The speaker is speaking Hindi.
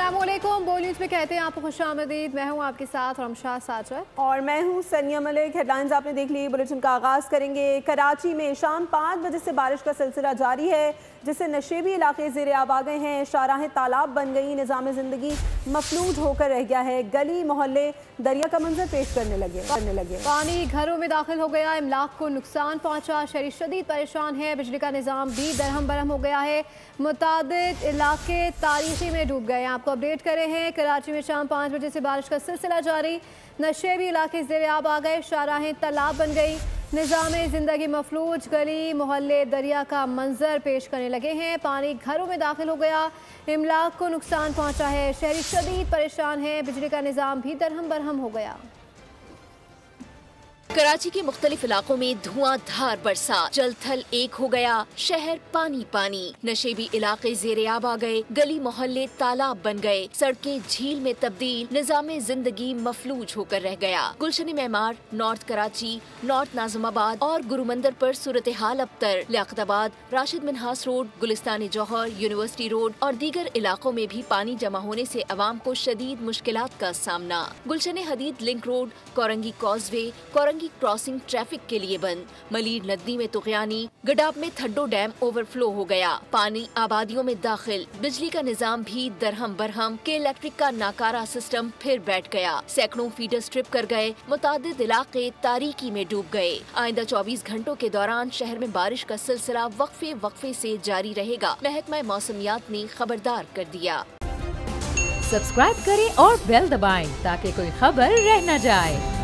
अस्सलामुअलैकुम। बोल न्यूज़ में कहते हैं आपको खुशामदीद। मैं हूं आपके साथ रमशा साचर और मैं हूं सनिया मलिक। हेडलाइंस आपने देख ली। बुलेटिन का आगाज़ करेंगे। कराची में शाम 5 बजे से बारिश का सिलसिला जारी है, जिससे नशेबी इलाके ज़ेर आब आ गए हैं। शाहराहें तालाब बन गई, निज़ाम ज़िंदगी मफलूज होकर रह गया है। गली मोहल्ले दरिया का मंजर पेश करने लगे। पानी घरों में दाखिल हो गया, इमलाक को नुकसान पहुंचा, शहरी शदीद परेशान है। बिजली का निज़ाम भी दरहम बरहम हो गया है। मुतादिद इलाके तारीखी में डूब गए हैं। आपको अपडेट कर रहे हैं। कराची में शाम 5 बजे से बारिश का सिलसिला जारी, नशेबी इलाके ज़ेर आब आ गए, शाहराहें तालाब बन गई, निज़ाम ज़िंदगी मफलूज, गली मोहल्ले दरिया का मंजर पेश करने लगे हैं। पानी घरों में दाखिल हो गया, इमलाक को नुकसान पहुंचा है, शहरी शदीद परेशान है। बिजली का निज़ाम भी दरहम बरहम हो गया। कराची के मुख्तलिफ इलाकों में धुआंधार बरसात, जल थल एक हो गया, शहर पानी पानी, नशेबी इलाके ज़ेरे आब आ गए, गली मोहल्ले तालाब बन गए, सड़कें झील में तब्दील, निज़ाम ज़िंदगी मफलूज होकर रह गया। गुलशन मेमार, नॉर्थ कराची, नॉर्थ नाज़िमाबाद और गुरुमंदिर पर सूरत हाल अबतर। लियाकताबाद, राशिद मिन्हास रोड, गुलिस्तान जौहर, यूनिवर्सिटी रोड और दीगर इलाकों में भी पानी जमा होने से अवाम को शदीद मुश्किलात का सामना। Gulshan Hadeed link road, Korangi causeway, Korangi crossing traffic के लिए बंद। मलीर नदी में तुगयानी, गडाब में थड्डो डैम ओवरफ्लो हो गया, पानी आबादियों में दाखिल। बिजली का निजाम भी दरहम बरहम के इलेक्ट्रिक का नाकारा सिस्टम फिर बैठ गया, सैकड़ों फीडर स्ट्रिप कर गए, मुतादिद इलाके तारीकी में डूब गए। आइंदा 24 घंटों के दौरान शहर में बारिश का सिलसिला वक्फे से जारी रहेगा, महकमा मौसमियात ने खबरदार कर दिया। सब्सक्राइब करें और बेल दबाएं ताकि कोई खबर रह न जाए।